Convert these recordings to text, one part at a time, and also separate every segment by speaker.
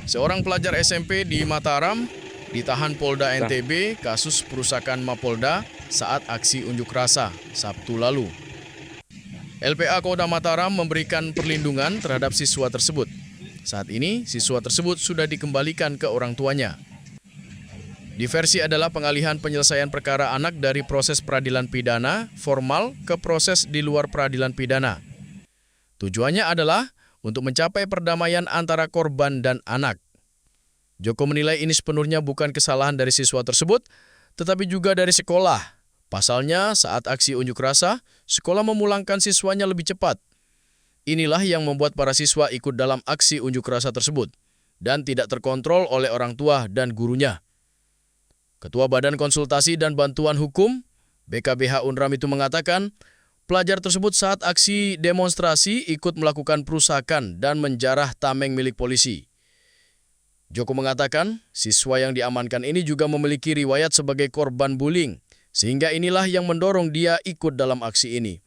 Speaker 1: Seorang pelajar SMP di Mataram ditahan Polda NTB kasus perusakan Mapolda saat aksi unjuk rasa Sabtu lalu. LPA Kodam Mataram memberikan perlindungan terhadap siswa tersebut. Saat ini, siswa tersebut sudah dikembalikan ke orang tuanya. Diversi adalah pengalihan penyelesaian perkara anak dari proses peradilan pidana formal ke proses di luar peradilan pidana. Tujuannya adalah untuk mencapai perdamaian antara korban dan anak. Joko menilai ini sepenuhnya bukan kesalahan dari siswa tersebut, tetapi juga dari sekolah. Pasalnya, saat aksi unjuk rasa, sekolah memulangkan siswanya lebih cepat. Inilah yang membuat para siswa ikut dalam aksi unjuk rasa tersebut dan tidak terkontrol oleh orang tua dan gurunya. Ketua Badan Konsultasi dan Bantuan Hukum, BKBH Unram itu mengatakan, pelajar tersebut saat aksi demonstrasi ikut melakukan perusakan dan menjarah tameng milik polisi. Joko mengatakan, siswa yang diamankan ini juga memiliki riwayat sebagai korban bullying, sehingga inilah yang mendorong dia ikut dalam aksi ini.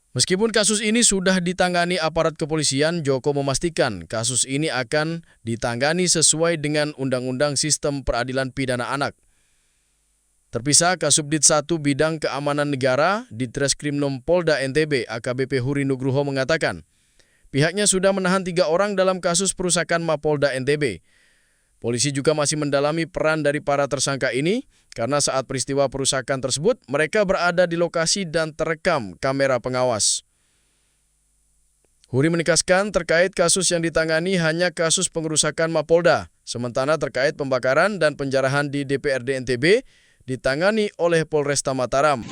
Speaker 1: Meskipun kasus ini sudah ditangani aparat kepolisian, Joko memastikan kasus ini akan ditangani sesuai dengan Undang-Undang Sistem Peradilan Pidana Anak. Terpisah, Kasubdit 1 Bidang Keamanan Negara di Treskrimnum Polda NTB AKBP Huri Nugroho mengatakan, pihaknya sudah menahan 3 orang dalam kasus perusakan Mapolda NTB. Polisi juga masih mendalami peran dari para tersangka ini, karena saat peristiwa perusakan tersebut, mereka berada di lokasi dan terekam kamera pengawas. Huri menegaskan terkait kasus yang ditangani hanya kasus pengerusakan Mapolda, sementara terkait pembakaran dan penjarahan di DPRD NTB, ditangani oleh Polresta Mataram.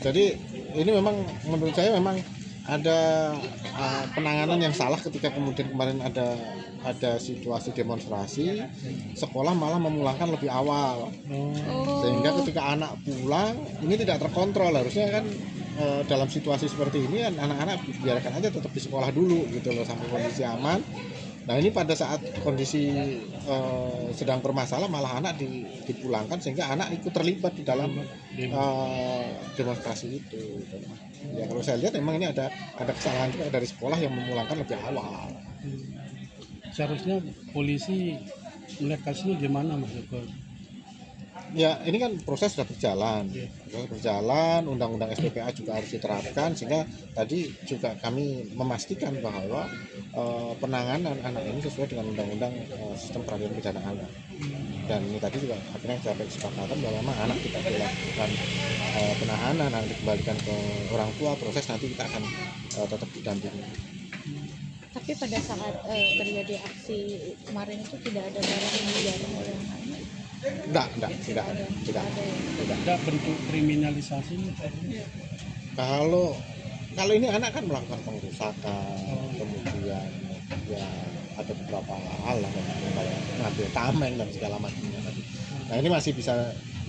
Speaker 2: Jadi ini memang menurut saya memang ada penanganan yang salah ketika kemudian kemarin ada situasi demonstrasi, sekolah malah memulangkan lebih awal. Sehingga ketika anak pulang ini tidak terkontrol, harusnya kan dalam situasi seperti ini anak-anak biarkan aja tetap di sekolah dulu gitu loh sampai kondisi aman. Nah ini pada saat kondisi sedang bermasalah malah anak dipulangkan sehingga anak ikut terlibat di dalam demonstrasi itu. Ya kalau saya lihat memang ini ada kesalahan juga dari sekolah yang memulangkan lebih awal.
Speaker 3: Seharusnya polisi melihat kasus ini gimana Mas Joko?
Speaker 2: Ya ini kan proses sudah berjalan, undang-undang SPPA juga harus diterapkan sehingga tadi juga kami memastikan bahwa penanganan anak ini sesuai dengan undang-undang sistem peradilan pidana anak. Dan ini tadi juga akhirnya sampai kesepakatan bahwa memang anak tidak dilakukan penahanan, anak dikembalikan ke orang tua, proses nanti kita akan tetap didampingi.
Speaker 4: Tapi pada saat terjadi aksi kemarin itu tidak ada barang yang dijarah oleh anak-anak?
Speaker 2: Tidak
Speaker 3: Ada bentuk kriminalisasi.
Speaker 2: Kalau ini anak kan melakukan pengerusakan, kemudian ya ada beberapa hal lah kayak ngambil tameng dan segala macamnya tadi. Nah ini masih bisa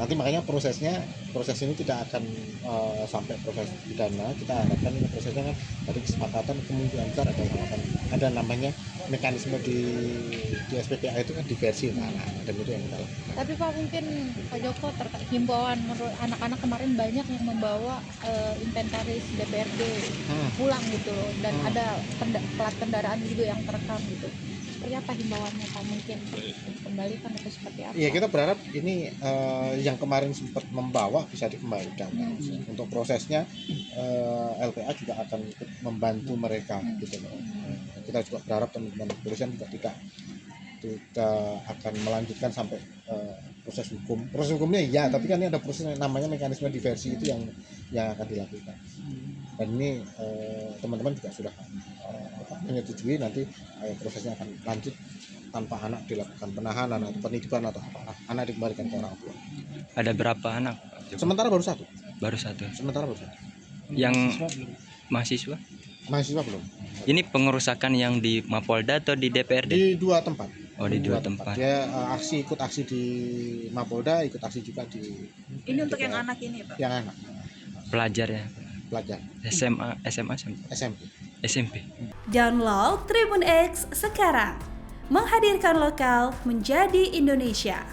Speaker 2: nanti, makanya proses ini tidak akan sampai proses pidana. Kita harapkan ini prosesnya kan dari kesepakatan kemungkinan besar ada namanya mekanisme di SPPA itu kan diversi anak-anak, dan itu yang kita lakukan.
Speaker 4: Tapi Pak, mungkin Pak Joko terkait himbauan menurut anak-anak kemarin banyak yang membawa inventaris DPRD pulang gitu loh, dan ada plat kendaraan juga yang terekam gitu. Seperti apa himbauannya Pak, mungkin kembalikan atau seperti apa?
Speaker 2: Iya, kita berharap ini yang kemarin sempat membawa bisa dikembalikan. Untuk prosesnya LPA juga akan ikut membantu mereka gitu loh. Kita juga berharap teman-teman kepolisian juga tidak akan melanjutkan sampai proses hukum. Proses hukumnya iya, tapi kan ini ada proses yang namanya mekanisme diversi itu yang akan dilakukan. Dan ini teman-teman juga sudah menyetujui nanti prosesnya akan lanjut tanpa anak dilakukan penahanan atau penitipan atau apa, anak dikembalikan ke orang tua.
Speaker 5: Ada berapa anak?
Speaker 2: Sementara baru satu.
Speaker 5: Sementara baru satu. Yang mahasiswa?
Speaker 2: Mahasiswa belum.
Speaker 5: Ini pengerusakan yang di Mapolda atau di DPRD?
Speaker 2: Di 2 tempat.
Speaker 5: Oh, di dua tempat.
Speaker 2: Dia ikut aksi di Mapolda, ikut aksi juga di.
Speaker 6: Ini untuk yang anak ini Pak?
Speaker 2: Yang anak.
Speaker 5: Pelajar ya?
Speaker 2: Pelajar.
Speaker 5: SMA, SMP.
Speaker 7: Download Tribun X sekarang. Menghadirkan lokal menjadi Indonesia.